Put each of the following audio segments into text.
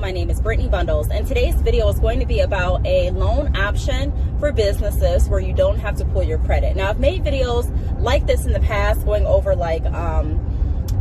My name is Brittany Bundles, and today's video is going to be about a loan option for businesses where you don't have to pull your credit. Now, I've made videos like this in the past, going over like,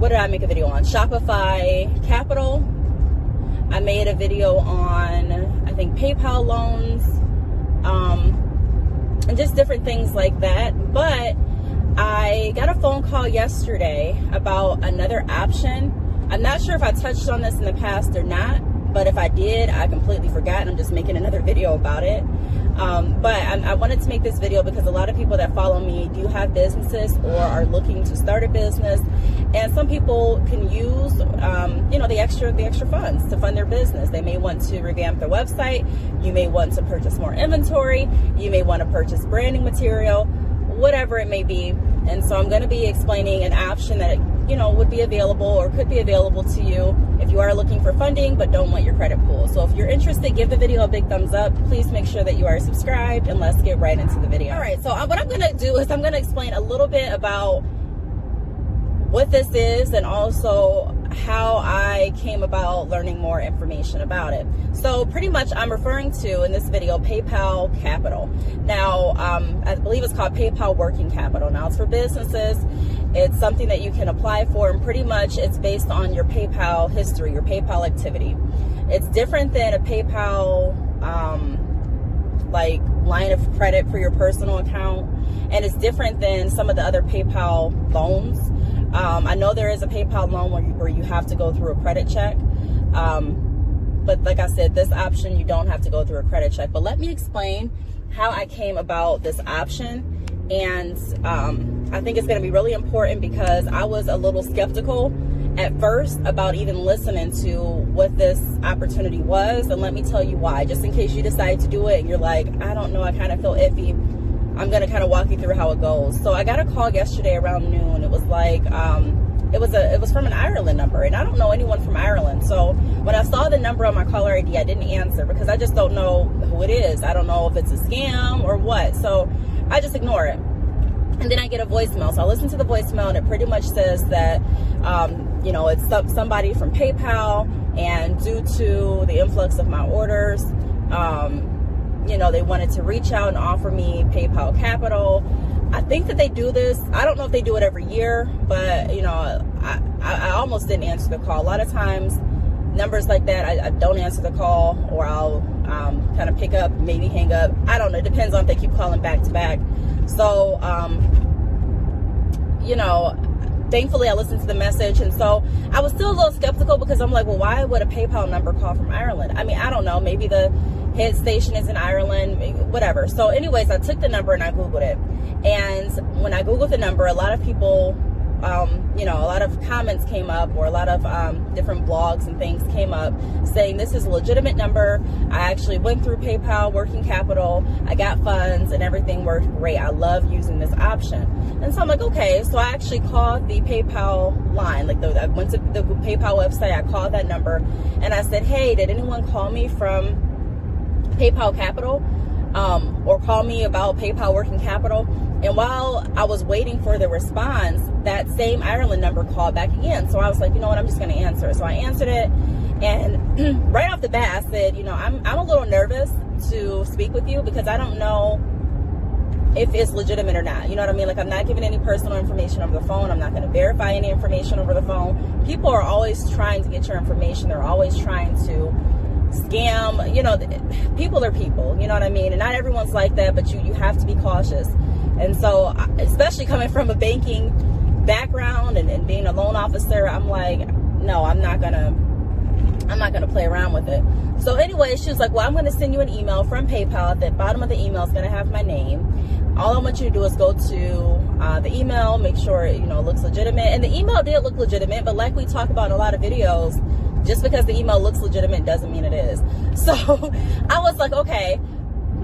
what did I make a video on? Shopify Capital. I made a video on, I think, PayPal loans, and just different things like that. But I got a phone call yesterday about another option. I'm not sure if I touched on this in the past or not, but if I did, I completely forgot, and I'm just making another video about it. But I wanted to make this video because a lot of people that follow me do have businesses or are looking to start a business, and some people can use, the extra funds to fund their business. They may want to revamp their website. You may want to purchase more inventory. You may want to purchase branding material, whatever it may be. And so I'm going to be explaining an option that would be available or could be available to you if you are looking for funding but don't want your credit pulled. So if you're interested, give the video a big thumbs up. Please make sure that you are subscribed, and let's get right into the video. All right, so what I'm going to do is I'm going to explain a little bit about what this is and also how I came about learning more information about it. So pretty much I'm referring to in this video PayPal Capital. Now, I believe it's called PayPal Working Capital. Now, it's for businesses. It's something that you can apply for, and pretty much it's based on your PayPal history, your PayPal activity. It's different than a PayPal like line of credit for your personal account, and it's different than some of the other PayPal loans. I know there is a PayPal loan where you have to go through a credit check. But like I said, this option, you don't have to go through a credit check. But let me explain how I came about this option. And I think it's going to be really important because I was a little skeptical at first about even listening to what this opportunity was. And let me tell you why, just in case you decide to do it and you're like, I don't know, I kind of feel iffy. I'm going to kind of walk you through how it goes. So I got a call yesterday around noon. It was like, it was from an Ireland number, and I don't know anyone from Ireland. So when I saw the number on my caller ID, I didn't answer because I just don't know who it is. I don't know if it's a scam or what. So I just ignore it. And then I get a voicemail. So I listen to the voicemail, and it pretty much says that, it's somebody from PayPal, and due to the influx of my orders, they wanted to reach out and offer me PayPal Capital. I think that they do this. I don't know if they do it every year, but, I almost didn't answer the call. A lot of times, numbers like that, I don't answer the call, or I'll kind of pick up, maybe hang up. I don't know. It depends on if they keep calling back to back. So, thankfully I listened to the message, and so I was still a little skeptical because I'm like, well, why would a PayPal number call from Ireland? I mean, I don't know. Maybe the head station is in Ireland, whatever. So anyways, I took the number and I Googled it. And when I Googled the number, a lot of people, a lot of comments came up, or a lot of different blogs and things came up saying this is a legitimate number. I actually went through PayPal Working Capital. I got funds and everything worked great. I love using this option. And so I'm like, okay. So I actually called the PayPal line. I went to the PayPal website. I called that number and I said, hey, did anyone call me from PayPal Capital or call me about PayPal Working Capital? And while I was waiting for the response, that same Ireland number called back again. So I was like, you know what, I'm just going to answer. So I answered it, and right off the bat, I said, I'm a little nervous to speak with you because I don't know if it's legitimate or not. You know what I mean? Like, I'm not giving any personal information over the phone. I'm not going to verify any information over the phone. People are always trying to get your information. They're always trying to scam. People are people. You know what I mean? And not everyone's like that, but you have to be cautious. And so, especially coming from a banking background and being a loan officer, I'm like, no, I'm not gonna play around with it. So anyway, she was like, well, I'm gonna send you an email from PayPal. At the bottom of the email is gonna have my name. All I want you to do is go to the email, make sure it looks legitimate. And the email did look legitimate, but like we talk about in a lot of videos, just because the email looks legitimate doesn't mean it is. So I was like, okay.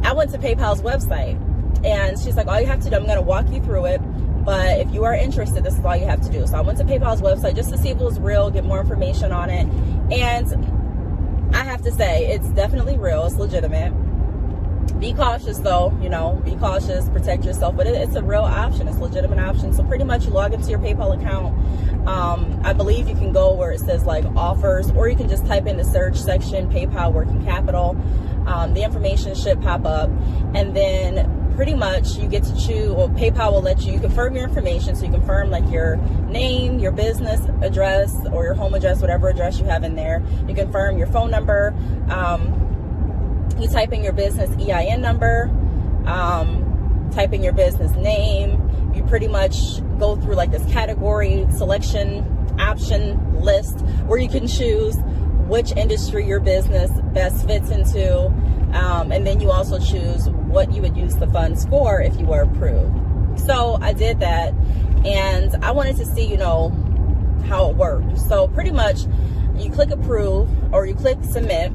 I went to PayPal's website. And she's like, all you have to do, I'm going to walk you through it, but if you are interested, this is all you have to do. So I went to PayPal's website just to see if it was real, get more information on it. And I have to say, it's definitely real. It's legitimate. Be cautious though, be cautious, protect yourself, but it's a real option. It's a legitimate option. So pretty much you log into your PayPal account. I believe you can go where it says like offers, or you can just type in the search section, PayPal working capital. The information should pop up, and then pretty much you get to choose, or PayPal will let you confirm your information. So you confirm like your name, your business address, or your home address, whatever address you have in there. You confirm your phone number. You type in your business EIN number, type in your business name. You pretty much go through like this category selection option list where you can choose which industry your business best fits into. And then you also choose what you would use the funds for if you were approved. So I did that, and I wanted to see, how it worked. So pretty much you click approve or you click submit.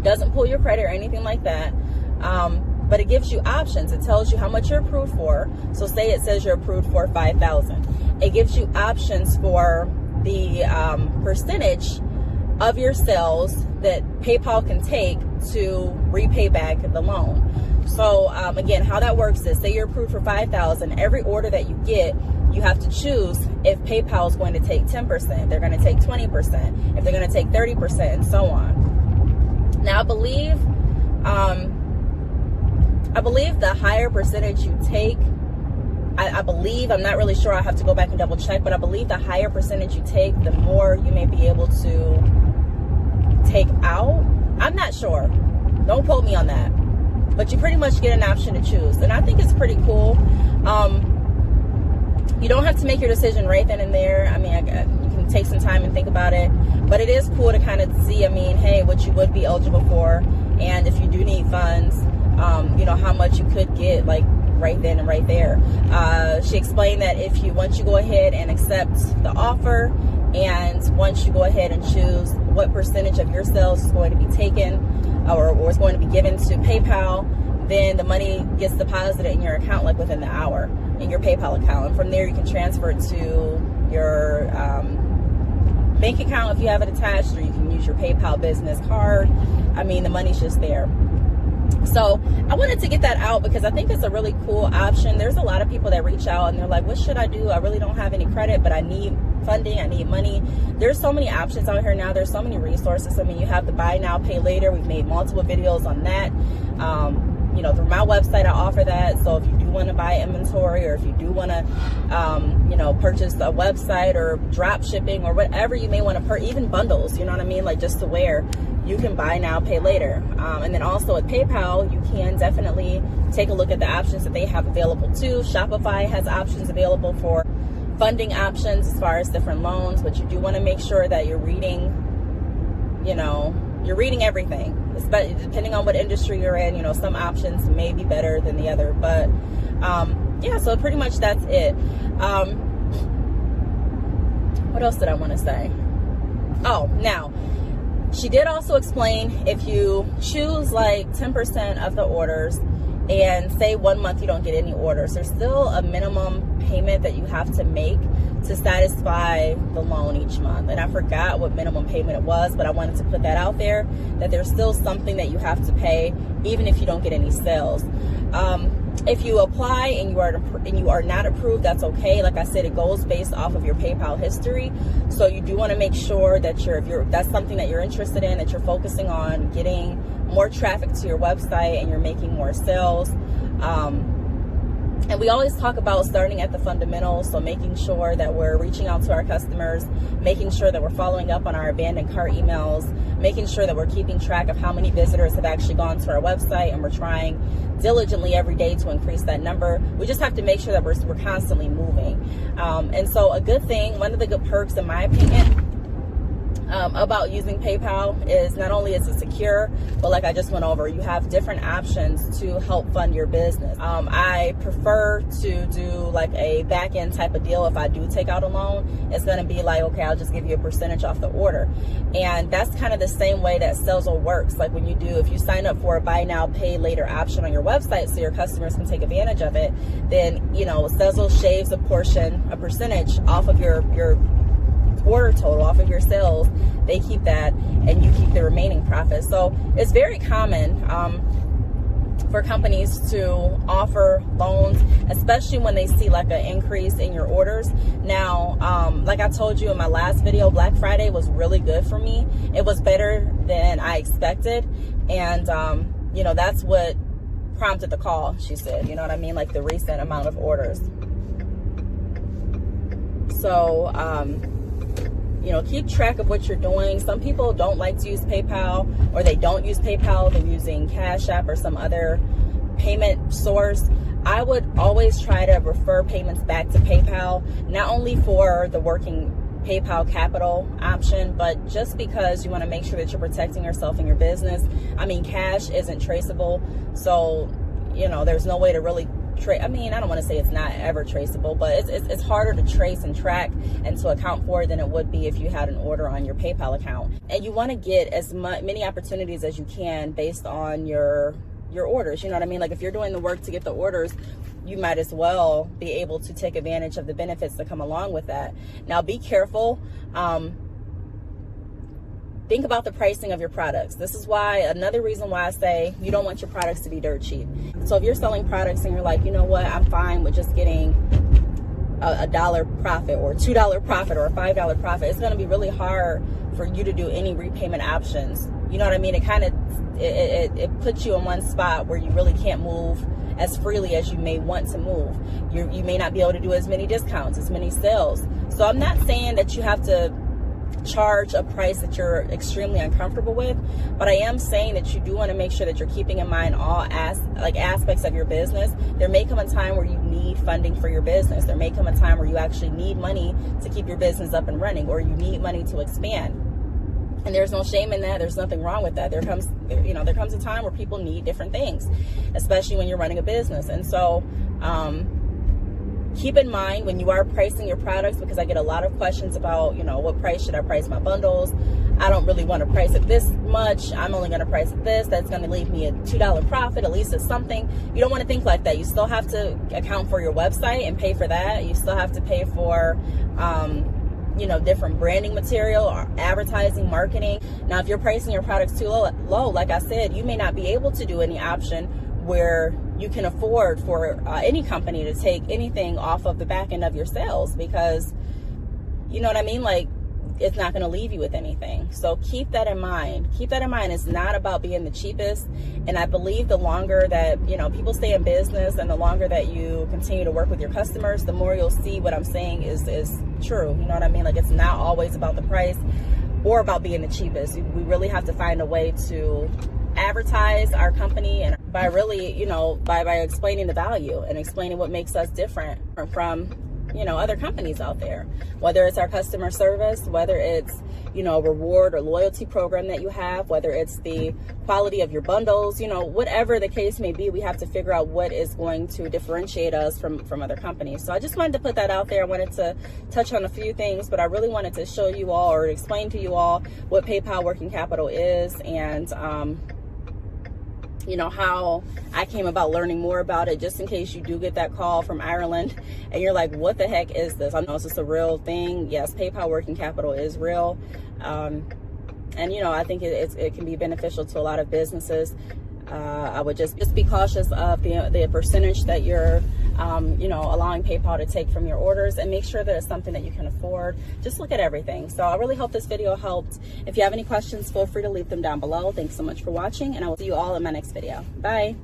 Doesn't pull your credit or anything like that, but it gives you options. It tells you how much you're approved for. So say it says you're approved for $5,000. It gives you options for the percentage of your sales that PayPal can take to repay back the loan. So again, how that works is, say you're approved for $5,000. Every order that you get, you have to choose if PayPal is going to take 10%, they're going to take 20%, if they're going to take 30%, and so on. Now, I believe the higher percentage you take, I'm not really sure, I have to go back and double check, but I believe the higher percentage you take, the more you may be able to take out. I'm not sure. Don't quote me on that. But you pretty much get an option to choose. And I think it's pretty cool. You don't have to make your decision right then and there. I mean, you can take some time and think about it. But it is cool to kind of see, hey, what you would be eligible for. And if you do need funds, how much you could get, like, right then and right there. She explained that once you go ahead and accept the offer, and once you go ahead and choose what percentage of your sales is going to be taken or is going to be given to PayPal, then the money gets deposited in your account like within the hour in your PayPal account. And from there you can transfer it to your bank account if you have it attached, or you can use your PayPal business card. The money's just there. So I wanted to get that out because I think it's a really cool option. There's a lot of people that reach out and they're like, what should I do? I really don't have any credit, but I need funding, I need money. There's so many options out here now. There's so many resources. You have the buy now, pay later. We've made multiple videos on that. Through my website, I offer that. So if you do want to buy inventory, or if you do want to, purchase a website or drop shipping or whatever you may want to even bundles, like just to wear, you can buy now, pay later. And then also at PayPal, you can definitely take a look at the options that they have available too. Shopify has options available for funding options as far as different loans, but you do want to make sure that you're reading, you're reading everything, depending on what industry you're in. Some options may be better than the other, but so pretty much that's it. What else did I want to say? Oh, now she did also explain, if you choose like 10% of the orders and say 1 month you don't get any orders, there's still a minimum payment that you have to make to satisfy the loan each month. And I forgot what minimum payment it was, but I wanted to put that out there, that there's still something that you have to pay even if you don't get any sales. If you apply and you are not approved, that's okay. Like I said, it goes based off of your PayPal history. So you do want to make sure that if that's something that you're interested in, that you're focusing on getting more traffic to your website and you're making more sales. And we always talk about starting at the fundamentals, so making sure that we're reaching out to our customers, making sure that we're following up on our abandoned cart emails, making sure that we're keeping track of how many visitors have actually gone to our website, and we're trying diligently every day to increase that number. We just have to make sure that we're constantly moving. And so a good thing, one of the good perks in my opinion, about using PayPal is not only is it secure, but like I just went over, you have different options to help fund your business. I prefer to do like a back end type of deal. If I do take out a loan, it's going to be like, okay, I'll just give you a percentage off the order. And that's kind of the same way that Sezzle works. Like if you sign up for a buy now, pay later option on your website so your customers can take advantage of it, then, Sezzle shaves a percentage off of your order total, off of your sales. They keep that and you keep the remaining profit. So it's very common for companies to offer loans, especially when they see like an increase in your orders. Now, like I told you in my last video, Black Friday was really good for me. It was better than I expected. And, you know, that's what prompted the call, she said, you know what I mean? Like the recent amount of orders. So, you know, keep track of what you're doing. Some people don't like to use PayPal, or they don't use PayPal. They're using Cash App or some other payment source. I would always try to refer payments back to PayPal, not only for the working PayPal Capital option, but just because you want to make sure that you're protecting yourself and your business. I mean, cash isn't traceable, so, you know, there's no way to really I mean, I don't want to say it's not ever traceable, but it's harder to trace and track and to account for than it would be if you had an order on your PayPal account. And you want to get as many opportunities as you can based on your orders. You know what I mean? Like if you're doing the work to get the orders, you might as well be able to take advantage of the benefits that come along with that. Now, be careful. Think about the pricing of your products. This is why, another reason why I say you don't want your products to be dirt cheap. So if you're selling products and you're like, you know what, I'm fine with just getting a $1 profit or $2 profit or a $5 profit, it's going to be really hard for you to do any repayment options. You know what I mean? It kind of, it puts you in one spot where you really can't move as freely as you may want to move. You may not be able to do as many discounts, as many sales. So I'm not saying that you have to charge a price that you're extremely uncomfortable with, but I am saying that you do want to make sure that you're keeping in mind all aspects of your business. There may come a time where you need funding for your business. There may come a time where you actually need money to keep your business up and running, or you need money to expand. And there's no shame in that. There's nothing wrong with that. There comes a time where people need different things, especially when you're running a business. And so, keep in mind when you are pricing your products, because I get a lot of questions about, you know, what price should I price my bundles? I don't really want to price it this much. I'm only going to price it this. That's going to leave me a $2 profit. At least it's something. You don't want to think like that. You still have to account for your website and pay for that. You still have to pay for, you know, different branding material or advertising, marketing. Now, if you're pricing your products too low, like I said, you may not be able to do any option where you can afford for any company to take anything off of the back end of your sales, because, you know what I mean? Like, it's not going to leave you with anything. So keep that in mind. Keep that in mind. It's not about being the cheapest. And I believe the longer that, you know, people stay in business and the longer that you continue to work with your customers, the more you'll see what I'm saying is true. You know what I mean? Like, it's not always about the price or about being the cheapest. We really have to find a way to advertise our company, and by really, you know, by explaining the value and explaining what makes us different from, you know, other companies out there, whether it's our customer service, whether it's, you know, a reward or loyalty program that you have, whether it's the quality of your bundles, you know, whatever the case may be, we have to figure out what is going to differentiate us from other companies. So I just wanted to put that out there. I wanted to touch on a few things, but I really wanted to show you all, or explain to you all, what PayPal Working Capital is, and you know, how I came about learning more about it, just in case you do get that call from Ireland and you're like, what the heck is this? I know it's just a real thing. Yes, PayPal Working Capital is real. And, you know, I think it can be beneficial to a lot of businesses. I would just be cautious of the percentage that you're, you know, allowing PayPal to take from your orders, and make sure that it's something that you can afford. Just look at everything. So I really hope this video helped. If you have any questions, feel free to leave them down below. Thanks so much for watching, and I will see you all in my next video. Bye.